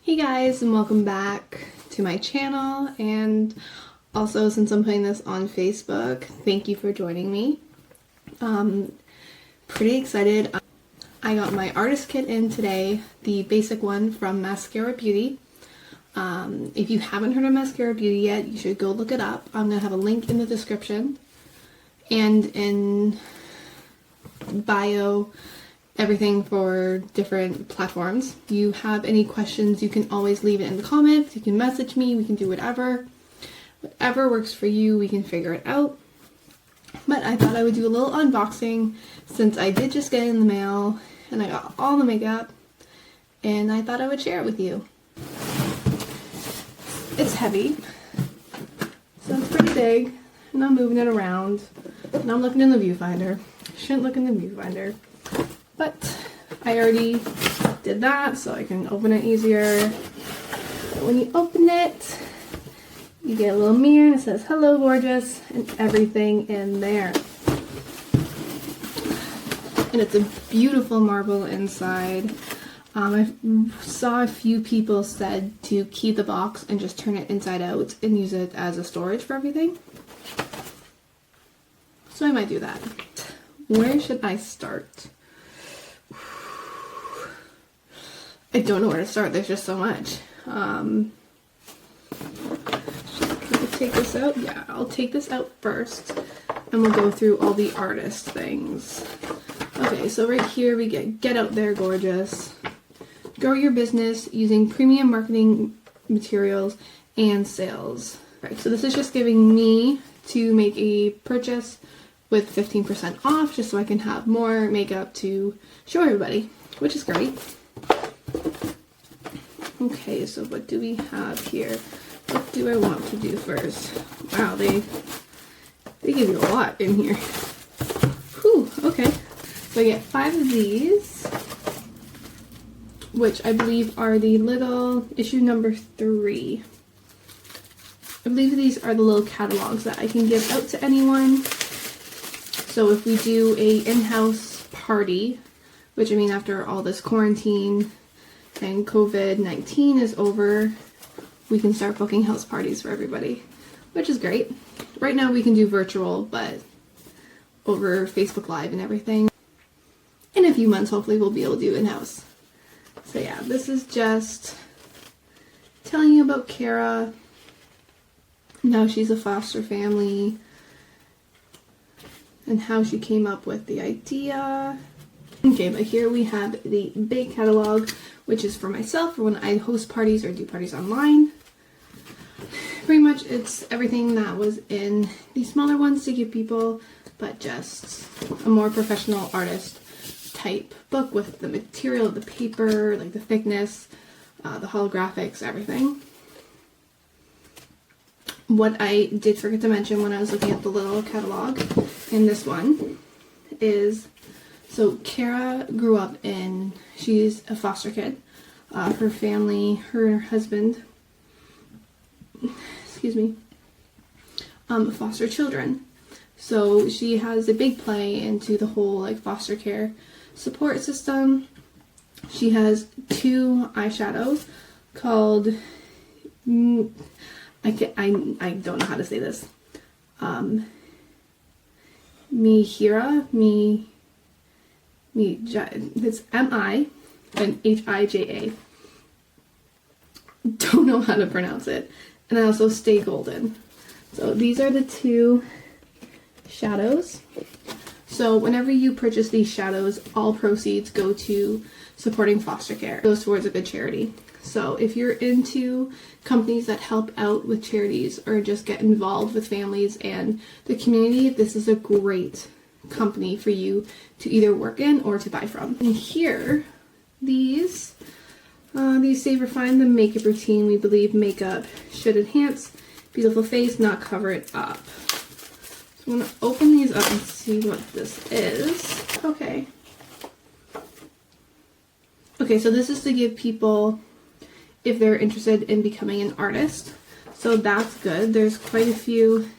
Hey guys, and welcome back to my channel, and also since I'm putting this on Facebook, thank you for joining me. Pretty excited. I got my artist kit in today, the basic one from Maskcara Beauty. If you haven't heard of Maskcara Beauty yet, you should go look it up. I'm going to have a link in the description and in bio. Everything for different platforms. If you have any questions, you can always leave it in the comments. You can message me. We can do whatever. Whatever works for you, we can figure it out. But I thought I would do a little unboxing since I did just get it in the mail and I got all the makeup, and I thought I would share it with you. It's heavy, so it's pretty big, and I'm moving it around, and I'm looking in the viewfinder. Shouldn't look in the viewfinder. But I already did that, so I can open it easier. But when you open it, you get a little mirror and it says, "Hello, gorgeous," and everything in there. And it's a beautiful marble inside. I saw a few people said to keep the box and just turn it inside out and use it as a storage for everything. So I might do that. Where should I start? I don't know where to start. There's just so much. Can I take this out? Yeah, I'll take this out first, and we'll go through all the artist things. Okay, so right here we get out there, gorgeous. Grow your business using premium marketing materials and sales. Right, so this is just giving me to make a purchase with 15% off, just so I can have more makeup to show everybody, which is great. Okay, so what do we have here? What do I want to do first? Wow, they give you a lot in here. Whew, okay. So I get 5 of these, which I believe are the little issue number 3. I believe these are the little catalogs that I can give out to anyone. So if we do a in-house party, which I mean after all this quarantine and COVID-19 is over, we can start booking house parties for everybody, which is great. Right now we can do virtual, but over Facebook Live and everything. In a few months, hopefully we'll be able to do in-house. So yeah, this is just telling you about Kara. Now she's a foster family and how she came up with the idea. Okay, but here we have the big catalog, which is for myself for when I host parties or do parties online. Pretty much it's everything that was in the smaller ones to give people, but just a more professional artist type book with the material of the paper, like the thickness, the holographics, everything. What I did forget to mention when I was looking at the little catalog in this one is, so Kara grew up she's a foster kid. Her family, her husband, foster children. So she has a big play into the whole like foster care support system. She has 2 eyeshadows called, I don't know how to say this. It's M-I and H-I-J-A. Don't know how to pronounce it. And I also Stay Golden. So these are the 2 shadows. So whenever you purchase these shadows, all proceeds go to supporting foster care. It goes towards a good charity. So if you're into companies that help out with charities or just get involved with families and the community, this is a great company for you to either work in or to buy from. And here, these say refine the makeup routine. We believe makeup should enhance beautiful face, not cover it up. So I'm going to open these up and see what this is. Okay, so this is to give people, if they're interested in becoming an artist. So that's good. There's quite a few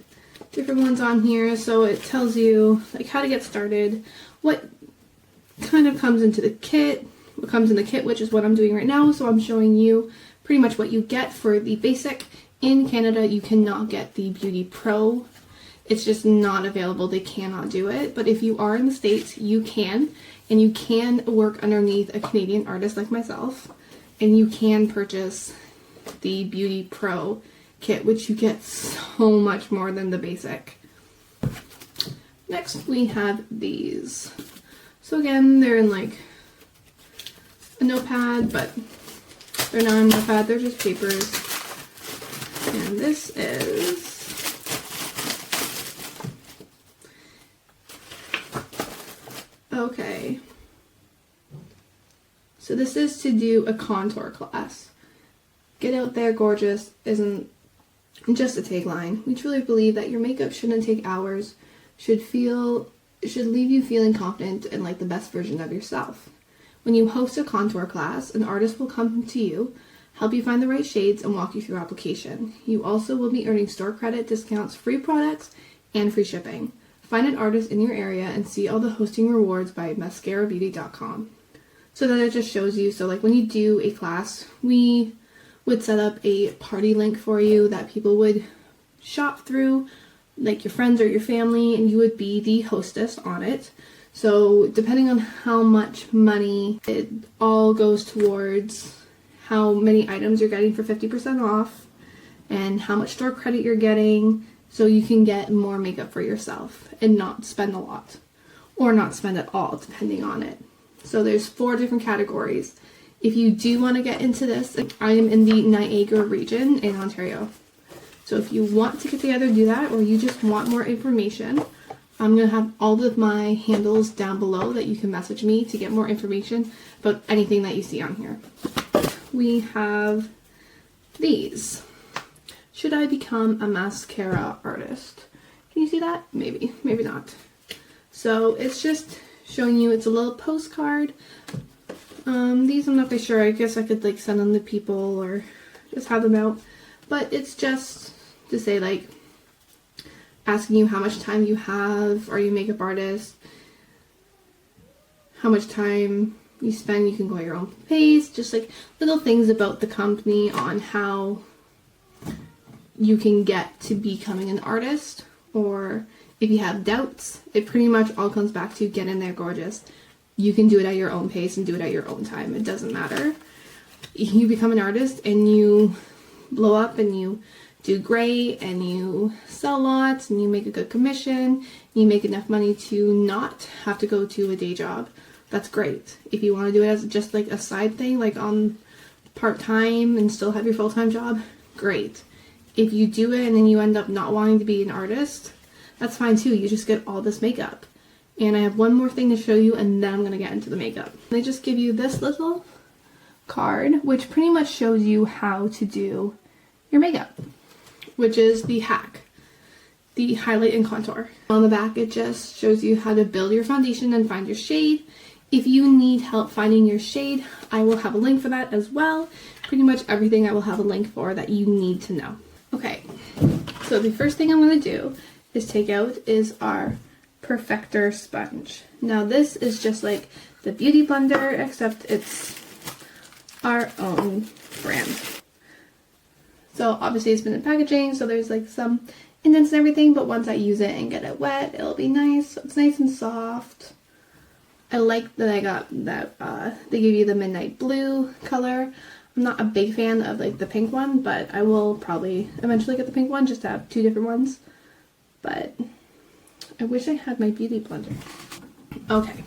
different ones on here. So it tells you like how to get started, what kind of comes into the kit, what comes in the kit, which is what I'm doing right now. So I'm showing you pretty much what you get for the basic. In Canada, you cannot get the Beauty Pro. It's just not available. They cannot do it. But if you are in the States, you can. And you can work underneath a Canadian artist like myself. And you can purchase the Beauty Pro kit, which you get so much more than the basic. Next, we have these. So again, they're in like a notepad, but they're not a notepad. They're just papers. And this is okay. So this is to do a contour class. Get out there gorgeous isn't just a tagline. We truly believe that your makeup shouldn't take hours, should leave you feeling confident and like the best version of yourself. When you host a contour class, an artist will come to you, help you find the right shades, and walk you through application. You also will be earning store credit, discounts, free products, and free shipping. Find an artist in your area and see all the hosting rewards by maskcarabeauty.com. So then it just shows you, so like when you do a class, we would set up a party link for you that people would shop through, like your friends or your family, and you would be the hostess on it. So depending on how much money, it all goes towards how many items you're getting for 50% off and how much store credit you're getting, so you can get more makeup for yourself and not spend a lot or not spend at all, depending on it. So there's 4 different categories. If you do want to get into this, I am in the Niagara region in Ontario. So if you want to get together, do that, or you just want more information, I'm going to have all of my handles down below that you can message me to get more information about anything that you see on here. We have these. Should I become a mascara artist? Can you see that? Maybe, maybe not. So it's just showing you, it's a little postcard. These I'm not quite sure. I guess I could like send them to people or just have them out. But it's just to say like, asking you how much time you have, are you a makeup artist, how much time you spend, you can go at your own pace, just like little things about the company on how you can get to becoming an artist, or if you have doubts, it pretty much all comes back to get in there gorgeous. You can do it at your own pace and do it at your own time. It doesn't matter. You become an artist and you blow up and you do great and you sell lots and you make a good commission, you make enough money to not have to go to a day job. That's great. If you want to do it as just like a side thing, like on part-time and still have your full-time job, great. If you do it and then you end up not wanting to be an artist, that's fine too. You just get all this makeup. And I have one more thing to show you and then I'm going to get into the makeup. They just give you this little card, which pretty much shows you how to do your makeup, which is the hack, the highlight and contour. On the back, it just shows you how to build your foundation and find your shade. If you need help finding your shade, I will have a link for that as well. Pretty much everything I will have a link for that you need to know. Okay, so the first thing I'm going to do is take out is our Perfector sponge. Now this is just like the Beauty Blender, except it's our own brand. So obviously it's been in packaging, so there's like some indents and everything, but once I use it and get it wet, it'll be nice. So it's nice and soft. I like that I got that, they give you the midnight blue color. I'm not a big fan of like the pink one, but I will probably eventually get the pink one just to have 2 different ones. But I wish I had my Beauty Blender. Okay,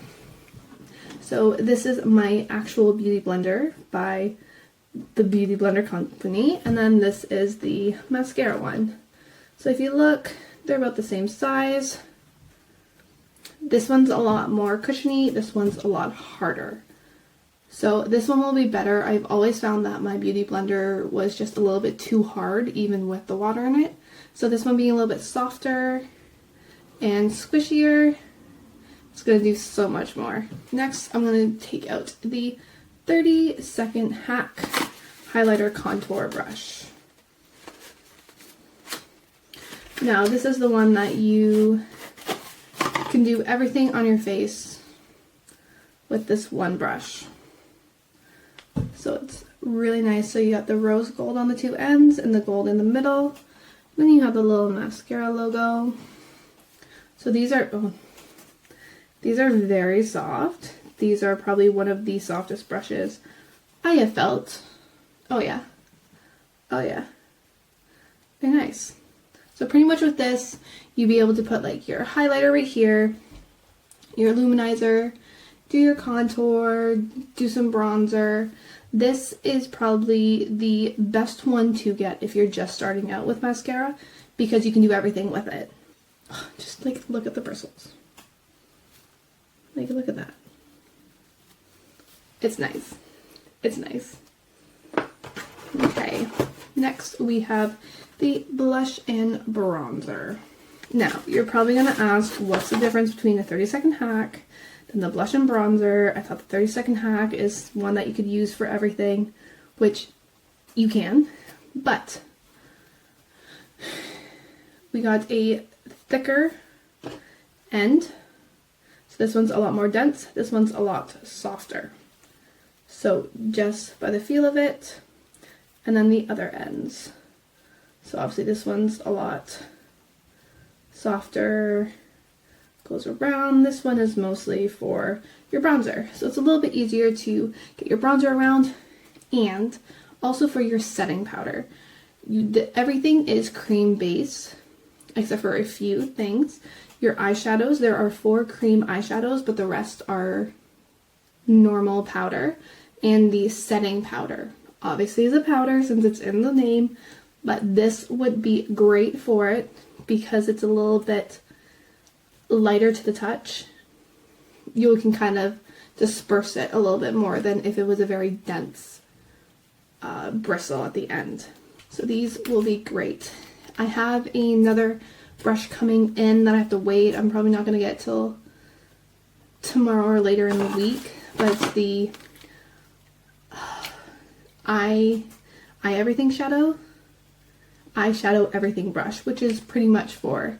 so this is my actual Beauty Blender by the Beauty Blender company, and then this is the mascara one. So if you look, they're about the same size. This one's a lot more cushiony, this one's a lot harder. So this one will be better. I've always found that my Beauty Blender was just a little bit too hard, even with the water in it. So this one being a little bit softer and squishier, it's going to do so much more. Next, I'm going to take out the 30-second hack highlighter contour brush. Now, this is the one that you can do everything on your face with this one brush. So it's Really nice. So you got the rose gold on the two ends and the gold in the middle. Then you have the little mascara logo. So these are very soft. These are probably one of the softest brushes I have felt. Oh yeah. Oh yeah. Very nice. So pretty much with this, you'd be able to put like your highlighter right here, your luminizer, do your contour, do some bronzer. This is probably the best one to get if you're just starting out with mascara because you can do everything with it. Just like look at the bristles. Like look at that. It's nice. It's nice. Okay, next we have the blush and bronzer. Now, you're probably going to ask what's the difference between a 30-second hack and the blush and bronzer. I thought the 30-second hack is one that you could use for everything, which you can, but we got a thicker end. So this one's a lot more dense, this one's a lot softer. So just by the feel of it, and then the other ends. So obviously this one's a lot softer, goes around. This one is mostly for your bronzer. So it's a little bit easier to get your bronzer around, and also for your setting powder. Everything is cream base, except for a few things. Your eyeshadows, there are 4 cream eyeshadows, but the rest are normal powder. And the setting powder, obviously is a powder since it's in the name, but this would be great for it because it's a little bit lighter to the touch. You can kind of disperse it a little bit more than if it was a very dense bristle at the end. So these will be great. I have another brush coming in that I have to wait. I'm probably not going to get till tomorrow or later in the week, but it's the eyeshadow everything brush, which is pretty much for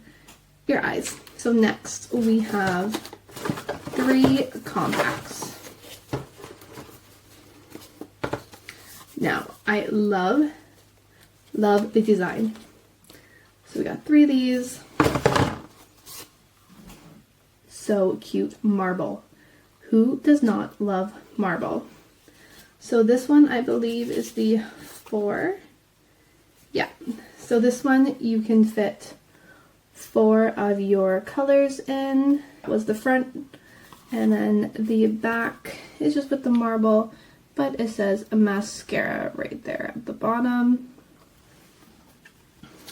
your eyes. So next we have 3 compacts. Now I love the design. So we got 3 of these. So cute. Marble. Who does not love marble? So this one I believe is the 4. Yeah. So this one you can fit 4 of your colors in. That was the front. And then the back is just with the marble, but it says a mascara right there at the bottom.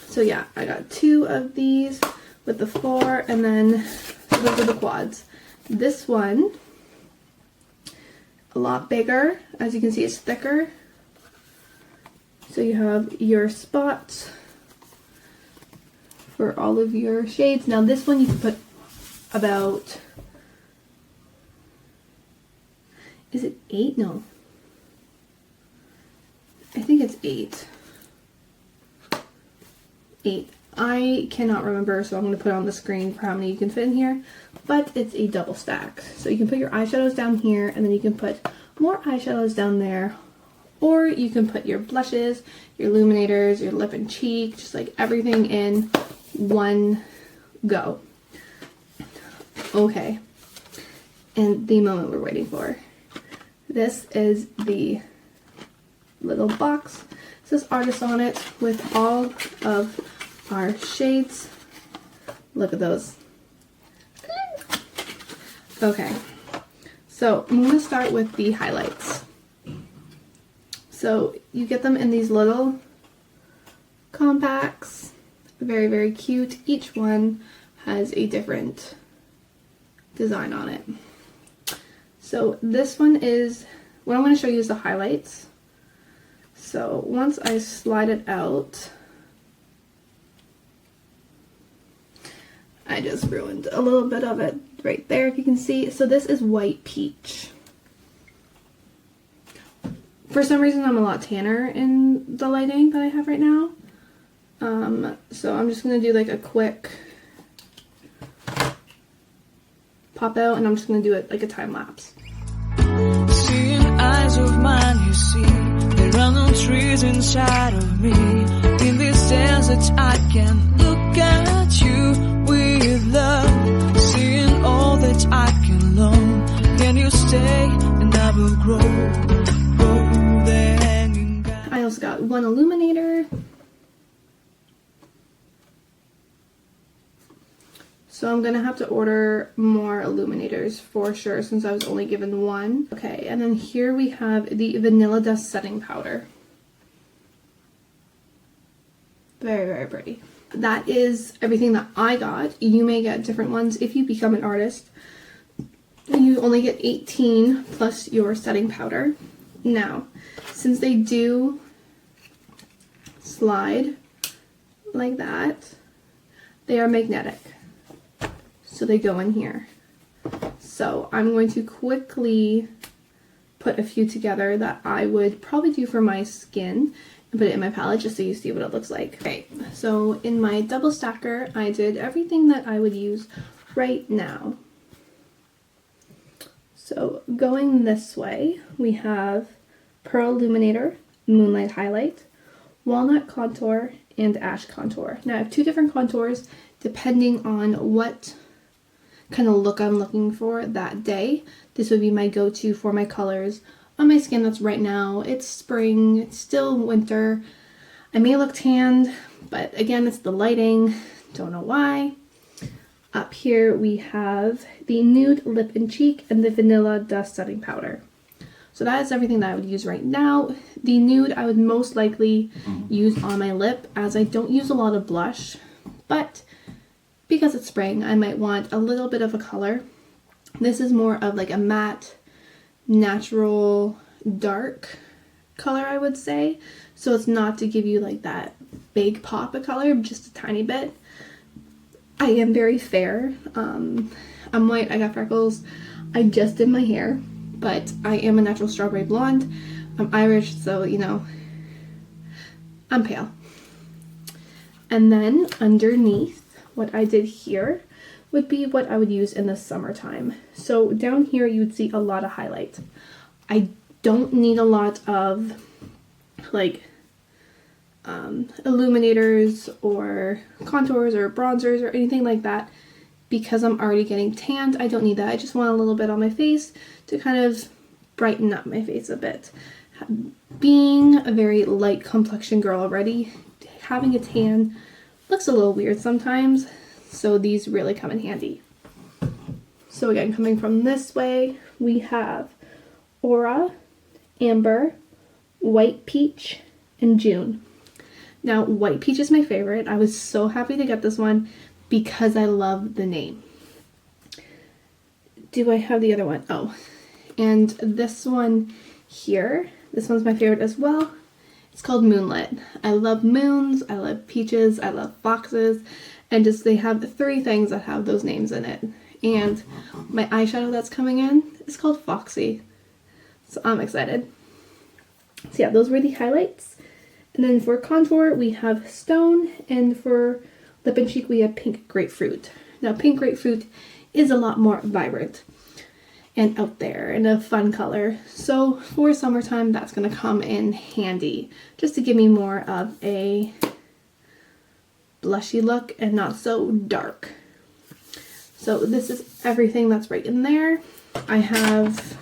So yeah, I got 2 of these with the 4, and then so those are the quads. This one, a lot bigger. As you can see, it's thicker. So you have your spots for all of your shades. Now this one you can put about, is it 8? No. I think it's 8. 8. I cannot remember, so I'm going to put it on the screen for how many you can fit in here, but it's a double stack. So you can put your eyeshadows down here, and then you can put more eyeshadows down there, or you can put your blushes, your illuminators, your lip and cheek, just like everything in one go. Okay, and the moment we're waiting for. This is the little box. It says artist on it with all of our shades. Look at those. Okay, so I'm going to start with the highlights. So you get them in these little compacts. Very, very cute. Each one has a different design on it. So this one is, what I'm going to show you is the highlights. So once I slide it out, I just ruined a little bit of it right there, if you can see. So this is white peach. For some reason I'm a lot tanner in the lighting that I have right now. So I'm just going to do like a quick pop out, and I'm just going to do it like a time lapse. Seeing eyes of mine, you see is inside of me. In this sense that I can look at you with love, seeing all that I can learn. Can you stay and I will grow the hanging guy. I also got one illuminator. So I'm gonna have to order more illuminators for sure, since I was only given one. Okay, and then here we have the Vanilla Dust Setting Powder. Very, very pretty. That is everything that I got. You may get different ones if you become an artist. You only get 18 plus your setting powder. Now, since they do slide like that, they are magnetic. So they go in here. So I'm going to quickly put a few together that I would probably do for my skin and put it in my palette just so you see what it looks like. Okay, so in my double stacker, I did everything that I would use right now. So going this way, we have Pearl Illuminator, Moonlight Highlight, Walnut Contour, and Ash Contour. Now I have two different contours depending on what kind of look I'm looking for that day. This would be my go-to for my colors on my skin that's right now. It's spring, it's still winter. I may look tanned, but again, it's the lighting. Don't know why. Up here we have the Nude Lip and Cheek and the Vanilla Dust Setting Powder. So that is everything that I would use right now. The nude I would most likely use on my lip, as I don't use a lot of blush, but because it's spring, I might want a little bit of a color. This is more of like a matte, natural, dark color, I would say. So it's not to give you like that big pop of color, just a tiny bit. I am very fair. I'm white, I got freckles. I just did my hair, but I am a natural strawberry blonde. I'm Irish, so you know, I'm pale. And then underneath, what I did here would be what I would use in the summertime. So down here you would see a lot of highlight. I don't need a lot of like illuminators or contours or bronzers or anything like that, because I'm already getting tanned. I don't need that. I just want a little bit on my face to kind of brighten up my face a bit. Being a very light complexion girl already, having a tan looks a little weird sometimes, so these really come in handy. So again, coming from this way, we have Aura, Amber, White Peach, and June. Now, White Peach is my favorite. I was so happy to get this one because I love the name. Do I have the other one? Oh, and this one here, this one's my favorite as well. It's called Moonlit. I love moons, I love peaches, I love foxes, and just they have three things that have those names in it. And my eyeshadow that's coming in is called Foxy. So I'm excited. So yeah, those were the highlights. And then for contour, we have Stone, and for lip and cheek, we have Pink Grapefruit. Now, Pink Grapefruit is a lot more vibrant and out there and a fun color. So for summertime, that's going to come in handy just to give me more of a blushy look and not so dark. So this is everything that's right in there. I have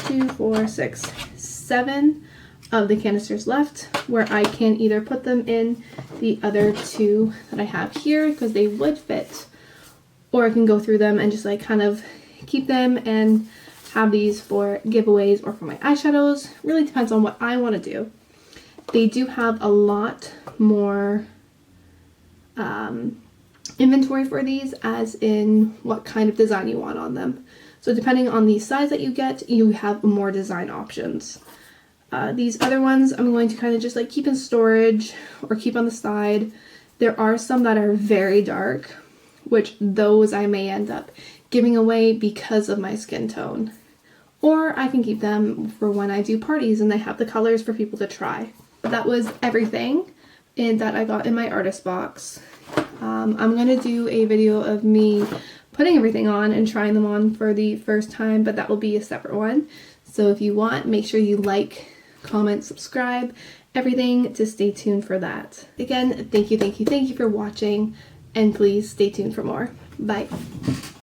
2, 4, 6, 7 of the canisters left, where I can either put them in the other two that I have here because they would fit, or I can go through them and just like kind of keep them and have these for giveaways or for my eyeshadows. Really depends on what I want to do. They do have a lot more inventory for these, as in what kind of design you want on them. So depending on the size that you get, you have more design options. These other ones I'm going to kind of just like keep in storage or keep on the side. There are some that are very dark, which those I may end up giving away because of my skin tone. Or I can keep them for when I do parties and they have the colors for people to try. That was everything that I got in my artist box. I'm going to do a video of me putting everything on and trying them on for the first time, but that will be a separate one. So if you want, make sure you like, comment, subscribe, everything, to stay tuned for that. Again, thank you for watching, and please stay tuned for more. Bye.